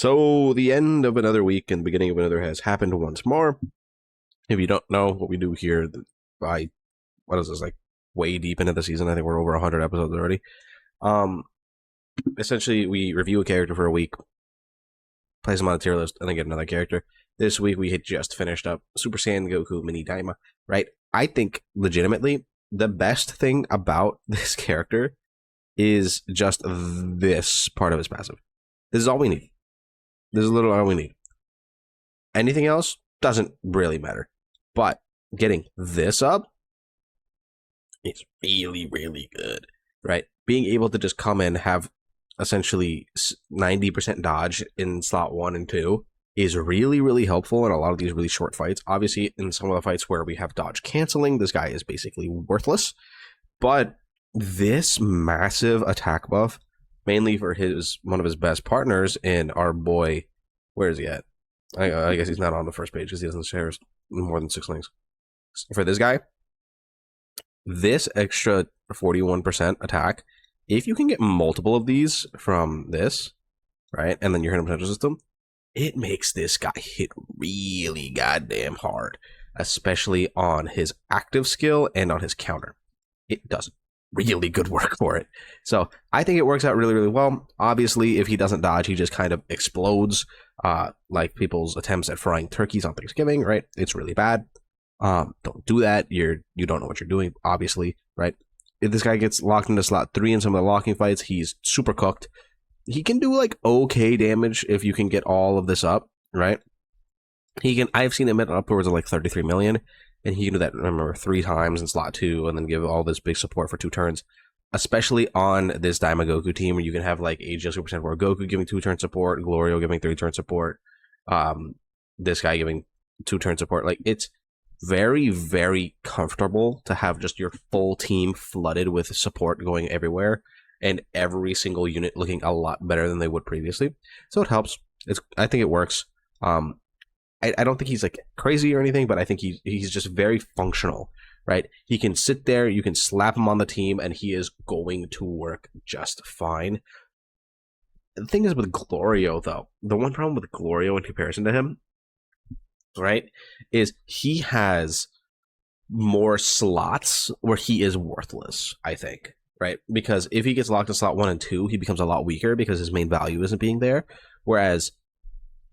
So the end of another week and beginning of another has happened once more. If you don't know what we do here, what is this, like way deep into the season? I think we're over 100 episodes already. Essentially, we review a character for a week, place them on a tier list, and then get another character. This week we had just finished up Super Saiyan Goku Mini Daima, right? I think legitimately the best thing about this character is just this part of his passive. This is all we need. This is literally all we need. Anything else doesn't really matter. But getting this up is really, really good, right? Being able to just come in, have essentially 90% dodge in slot 1 and 2 is really, really helpful in a lot of these really short fights. Obviously, in some of the fights where we have dodge canceling, this guy is basically worthless. But this massive attack buff, mainly for one of his best partners in our boy, where is he at? I guess he's not on the first page because he doesn't share more than 6 links. For this guy, this extra 41% attack, if you can get multiple of these from this, right, and then your hidden potential system, it makes this guy hit really goddamn hard, especially on his active skill and on his counter. It does really good work for it. So I think it works out really, really well. Obviously, if he doesn't dodge, he just kind of explodes, like people's attempts at frying turkeys on Thanksgiving, right? It's really bad. Don't do that. You don't know what you're doing, obviously, right? If this guy gets locked into slot 3 in some of the locking fights, he's super cooked. He can do like okay damage if you can get all of this up, right? I've seen him at upwards of like 33 million. And he can do that, remember, 3 times in slot 2 and then give all this big support for 2 turns. Especially on this Daima Goku team where you can have like AGL Super Saiyan 4 Goku giving 2-turn support, Glorio giving 3-turn support, this guy giving 2-turn support. Like, it's very, very comfortable to have just your full team flooded with support going everywhere and every single unit looking a lot better than they would previously. So it helps. I think it works. I don't think he's like crazy or anything, but I think he's just very functional, right? He can sit there, you can slap him on the team, and he is going to work just fine. The thing is with Glorio, though, the one problem with Glorio in comparison to him, right, is he has more slots where he is worthless, I think, right? Because if he gets locked in slot 1 and 2, he becomes a lot weaker because his main value isn't being there, whereas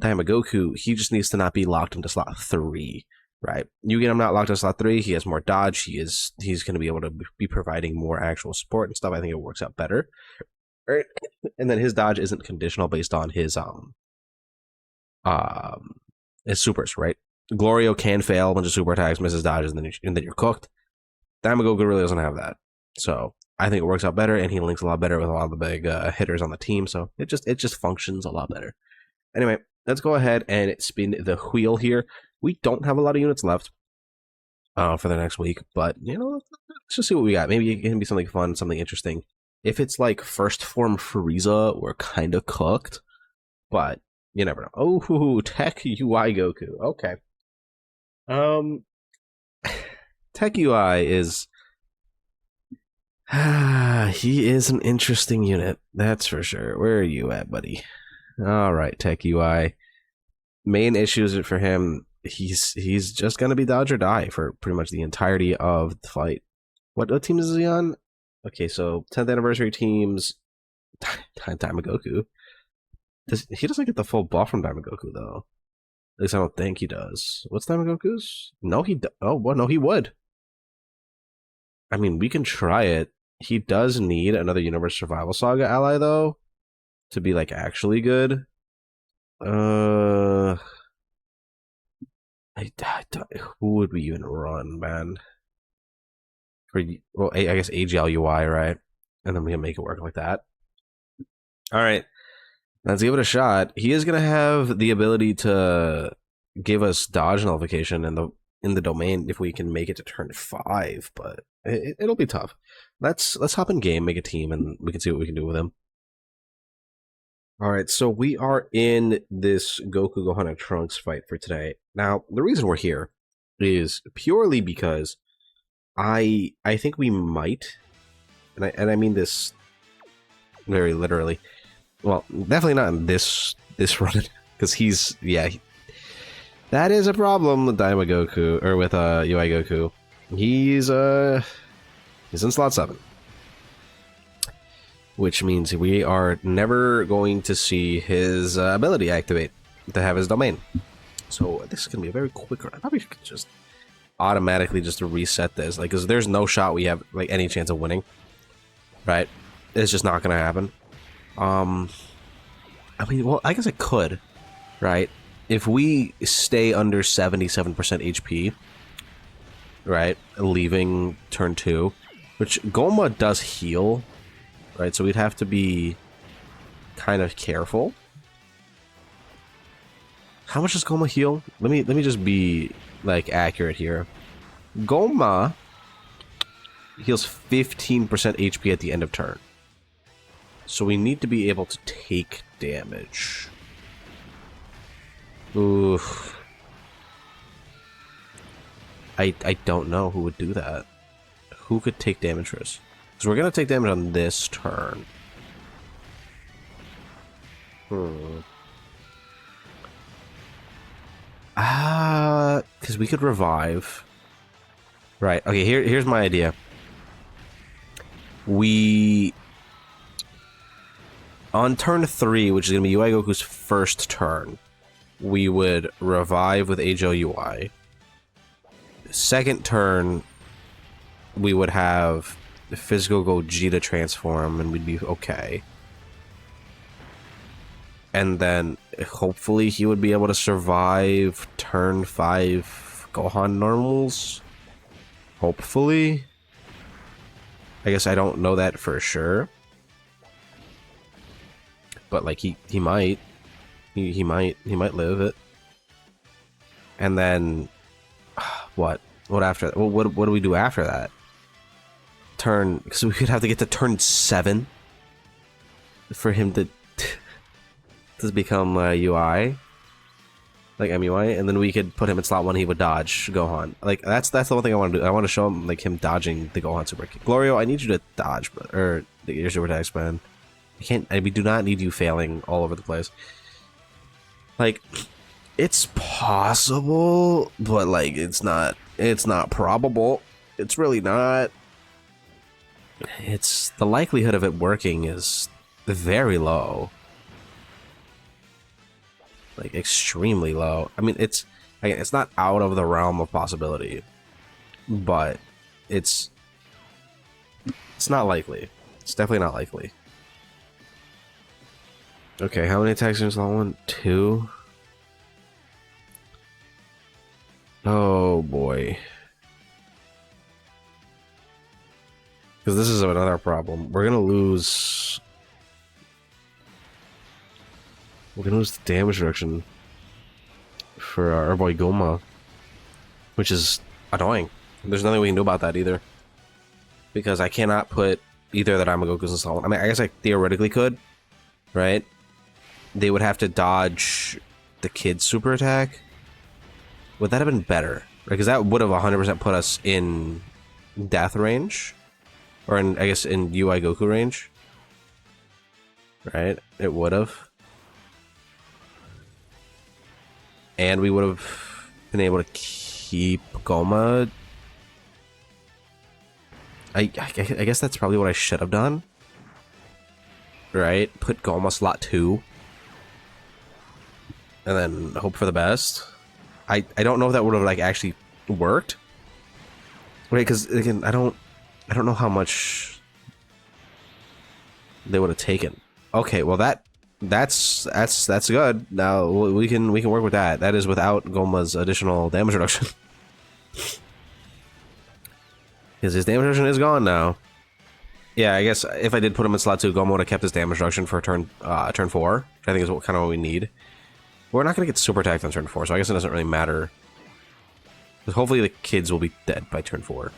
Daima Goku, he just needs to not be locked into slot 3, right? You get him not locked into slot 3, he has more dodge, he's going to be able to be providing more actual support and stuff. I think it works out better, right? And then his dodge isn't conditional based on his supers, right? Glorio can fail a bunch of super attacks, misses dodges, and then you're cooked. Daima Goku really doesn't have that, so I think it works out better, and he links a lot better with a lot of the big hitters on the team. So it just functions a lot better. Anyway, let's go ahead and spin the wheel here. We don't have a lot of units left for the next week, but, let's just see what we got. Maybe it can be something fun, something interesting. If it's like first form Frieza, we're kind of cooked, but you never know. Oh, TEQ UI Goku. Okay. TEQ UI is... he is an interesting unit, that's for sure. Where are you at, buddy? All right, TEQ UI. Main issues for him, he's just gonna be dodge or die for pretty much the entirety of the fight. What team is he on? Okay, so 10th anniversary teams. Daima Goku. He doesn't get the full buff from Daima Goku though. At least I don't think he does. What's Daima Goku's? No, no, he would. I mean, we can try it. He does need another Universe Survival Saga ally though, to be like actually good. Who would we even run, man? I guess AGL UI, right? And then we can make it work like that. All right, let's give it a shot. He is gonna have the ability to give us dodge nullification in the domain if we can make it to turn 5, but it'll be tough. Let's hop in game, make a team, and we can see what we can do with him. All right, so we are in this Goku Gohan and Trunks fight for today. Now, the reason we're here is purely because I think we might, and I mean this very literally, Well, definitely not in this run, because he's that is a problem with Daima Goku or with UI Goku. He's in slot 7, which means we are never going to see his ability activate to have his domain. So this is gonna be a very quick run. I probably could just automatically just reset this, like, because there's no shot we have like any chance of winning, right? It's just not gonna happen. I mean, well, I guess it could, right? If we stay under 77% HP, right, leaving turn 2, which Goma does heal, right? So we'd have to be kind of careful. How much does Goma heal? Let me just be like accurate here. Goma heals 15% HP at the end of turn. So we need to be able to take damage. Oof. I don't know who would do that. Who could take damage for us? Because we're going to take damage on this turn. Because we could revive. Right, okay, here's my idea. On turn 3, which is going to be UI Goku's first turn, we would revive with Age UI. Second turn, we would have the physical Gogeta transform, and we'd be okay. And then, hopefully, he would be able to survive turn 5 Gohan normals. Hopefully. I guess I don't know that for sure. But like he might. He might live it. And then what? What after that? What do we do after that? Turn, because we could have to get to turn 7 for him to become UI, like MUI, and then we could put him in slot 1. He would dodge Gohan. Like that's the one thing I want to do. I want to show him like him dodging the Gohan super kick. Glorio, I need you to dodge, or your super attacks, man. I can't. We do not need you failing all over the place. Like, it's possible, but like it's not probable. It's really not. It's the likelihood of it working is very low. Like, extremely low. I mean, it's not out of the realm of possibility, but it's not likely. It's definitely not likely. Okay, how many attacks in slot 1? 2? Oh boy. Because this is another problem. We're gonna lose the damage reduction for our boy Goma, which is annoying. There's nothing we can do about that either, because I cannot put either that Goku's in slot 1. I mean, I guess I theoretically could, right? They would have to dodge the kid's super attack. Would that have been better? Because that would have 100% put us in death range, or in, I guess, in UI Goku range, right? It would have. And we would have been able to keep Goma. I guess that's probably what I should have done. Right? Put Goma slot 2. And then hope for the best. I don't know if that would have like actually worked. Right, because again, I don't know how much they would have taken. Okay, well that's good. Now we can work with that. That is without Goma's additional damage reduction. Because his damage reduction is gone now. Yeah, I guess if I did put him in slot 2, Goma would have kept his damage reduction for turn 4, which I think is kind of what we need. We're not going to get super attacked on turn 4, so I guess it doesn't really matter. Because hopefully the kids will be dead by turn 4.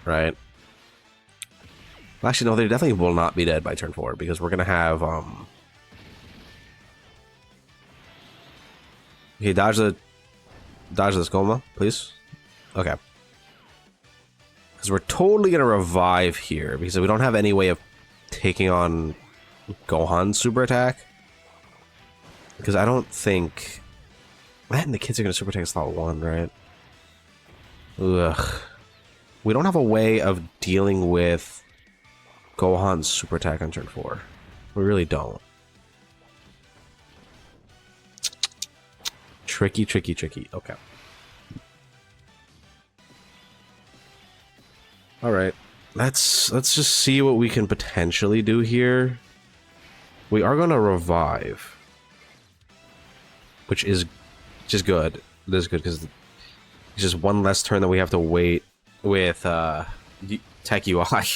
Right? Well, actually, no, they definitely will not be dead by turn 4, because we're going to have... Okay, dodge this Goma, please. Okay. Because we're totally going to revive here, because we don't have any way of taking on Gohan super attack. Because I don't think... Man, the kids are going to super attack slot 1, right? Ugh. We don't have a way of dealing with Gohan's super attack on turn 4. We really don't. Tricky, tricky, tricky. Okay. Alright. Let's just see what we can potentially do here. We are going to revive. Which is just good. This is good because it's just one less turn that we have to wait with TEQ UI.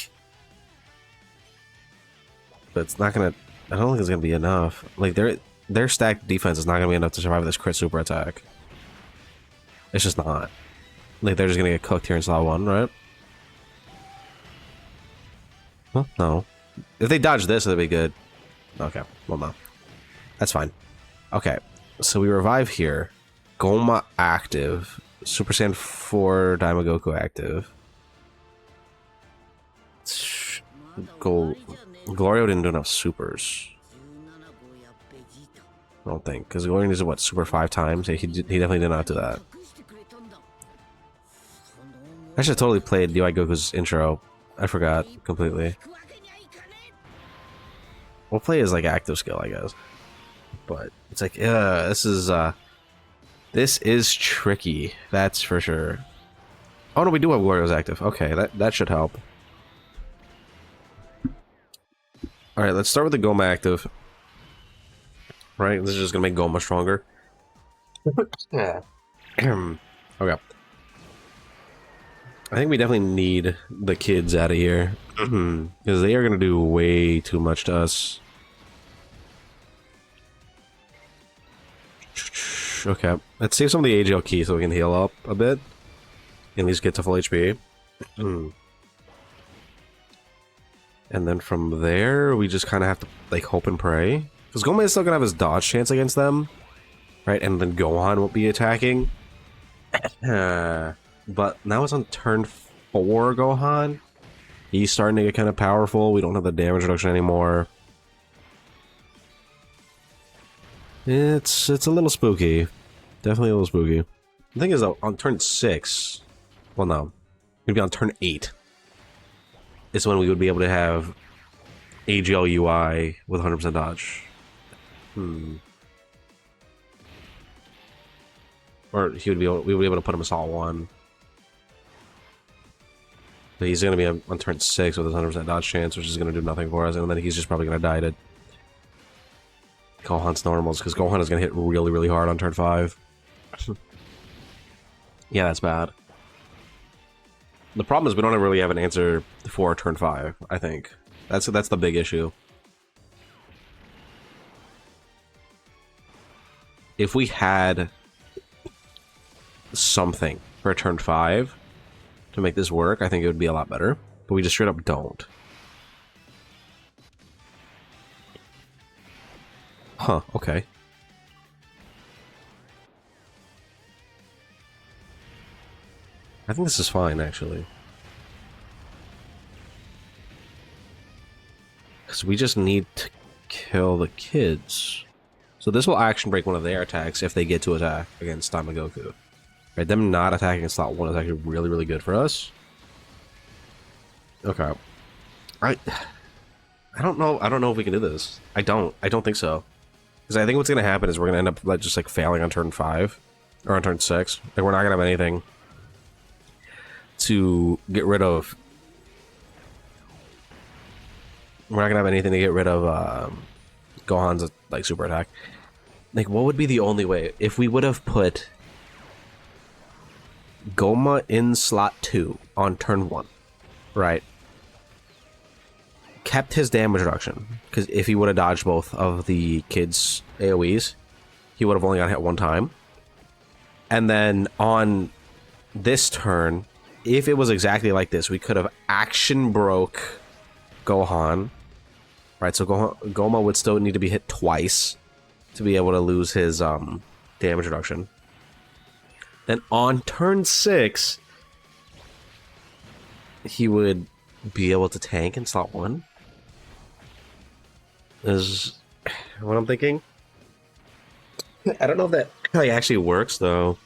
But it's not gonna... I don't think it's gonna be enough. Like, their stacked defense is not gonna be enough to survive this crit super attack. It's just not. Like, they're just gonna get cooked here in slot 1, right? Well, no. If they dodge this, it'll be good. Okay, well, no. That's fine. Okay, so we revive here. Goma active. Super Saiyan 4 Daima Goku active. Glorio didn't do enough supers. I don't think. Because Glorio needs to, what, super 5 times? He definitely did not do that. I should have totally played UI Goku's intro. I forgot completely. We'll play his, like, active skill, I guess. But it's like, this is tricky. That's for sure. Oh no, we do have Glorio's active. Okay, that should help. Alright, let's start with the Goma active. Right, this is just gonna make Goma stronger. Yeah. Okay. I think we definitely need the kids out of here. Because they are gonna do way too much to us. Okay, let's save some of the AGL key so we can heal up a bit. At least get to full HP. And then from there, we just kind of have to, like, hope and pray. Because Goma is still going to have his dodge chance against them. Right, and then Gohan won't be attacking. But now it's on turn 4, Gohan. He's starting to get kind of powerful. We don't have the damage reduction anymore. It's a little spooky. Definitely a little spooky. The thing is, though, on turn 6... Well, no. It'd be on turn 8. Is when we would be able to have AGL UI with 100% dodge. Or we would be able to put him assault 1. But he's going to be on turn 6 with his 100% dodge chance, which is going to do nothing for us, and then he's just probably going to die to Gohan's normals, because Gohan is going to hit really, really hard on turn 5. Yeah, that's bad. The problem is we don't really have an answer for turn 5, I think. That's the big issue. If we had something for turn 5 to make this work, I think it would be a lot better. But we just straight up don't. Huh, okay. I think this is fine, actually. Because we just need to kill the kids. So this will action break one of their attacks if they get to attack against Daima Goku. Right, them not attacking in slot 1 is actually really, really good for us. Okay. I don't know if we can do this. I don't think so. Because I think what's going to happen is we're going to end up just like failing on turn 5. Or on turn 6. Like, we're not going to have anything to get rid of. We're not gonna have anything to get rid of Gohan's like super attack. Like, what would be the only way if we would have put Goma in slot 2 on turn 1, right? Kept his damage reduction, because if he would have dodged both of the kids' AoEs, he would have only got hit 1 time. And then on this turn, if it was exactly like this, we could have action broke Gohan. Right, so Goma would still need to be hit twice to be able to lose his damage reduction. Then on turn 6, he would be able to tank in slot 1. is what I'm thinking. I don't know if that actually works though,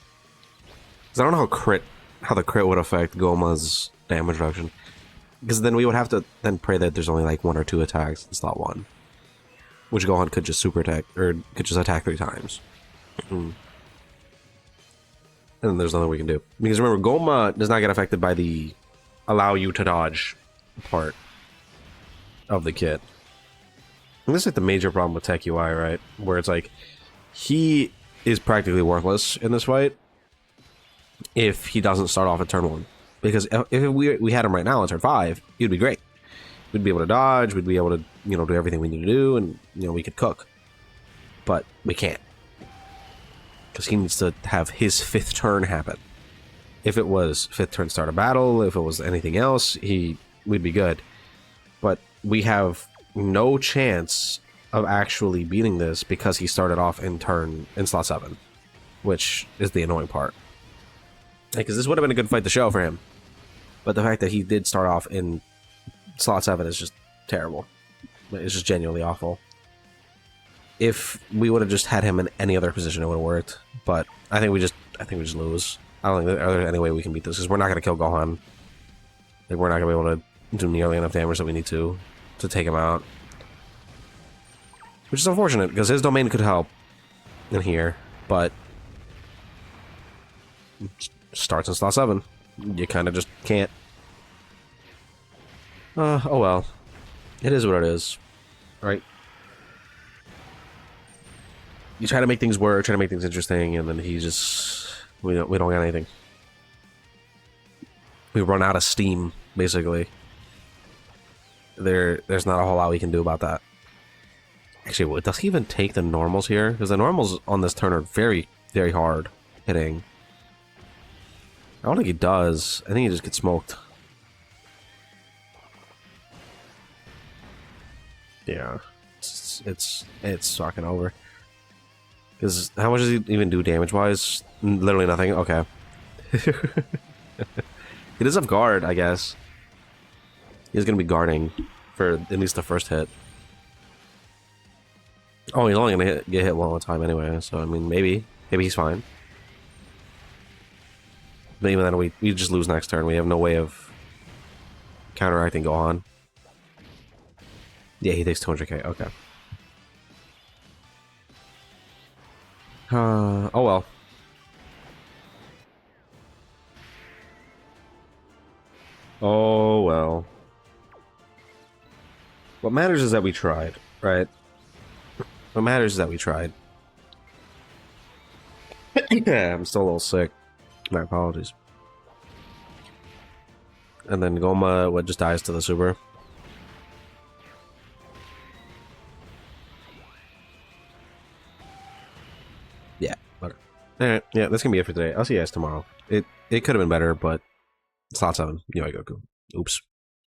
because I don't know how the crit would affect Goma's damage reduction. Because then we would have to then pray that there's only like 1 or 2 attacks in slot 1, which Gohan could just super attack or could just attack 3 times. And then there's nothing we can do, because remember, Goma does not get affected by the allow you to dodge part of the kit. And this is like the major problem with TEQ, right? Where it's like he is practically worthless in this fight if he doesn't start off at turn 1. Because if we had him right now in turn 5, he'd be great. We'd be able to dodge, we'd be able to, do everything we need to do, and, we could cook. But we can't. Because he needs to have his 5th turn happen. If it was 5th turn start a battle, if it was anything else, we'd be good. But we have no chance of actually beating this because he started off in slot 7. Which is the annoying part. Because this would have been a good fight to show for him. But the fact that he did start off in slot 7 is just terrible. It's just genuinely awful. If we would have just had him in any other position, it would have worked. But I think we just lose. I don't think there's any way we can beat this, because we're not going to kill Gohan. Like, we're not going to be able to do nearly enough damage that we need to take him out. Which is unfortunate, because his domain could help in here, but starts in slot 7. You kind of just can't. Oh well. It is what it is. Right? You try to make things work, try to make things interesting, and then he just... We don't got anything. We run out of steam, basically. There's not a whole lot we can do about that. Actually, does he even take the normals here? Because the normals on this turn are very, very hard hitting. I don't think he does. I think he just gets smoked. Yeah. It's fucking over. Because how much does he even do damage-wise? Literally nothing? Okay. He does have guard, I guess. He's gonna be guarding for at least the first hit. Oh, he's only gonna get hit one time anyway, so I mean, maybe he's fine. But even then, we just lose next turn. We have no way of counteracting Gohan. Yeah, he takes 200k. Okay. Oh well. Oh well. What matters is that we tried, right? What matters is that we tried. Yeah, I'm still a little sick. My apologies. And then Goma, just dies to the super. Yeah, okay. Alright, yeah, that's gonna be it for today. I'll see you guys tomorrow. It could have been better, but slot 7, UI Goku. Oops.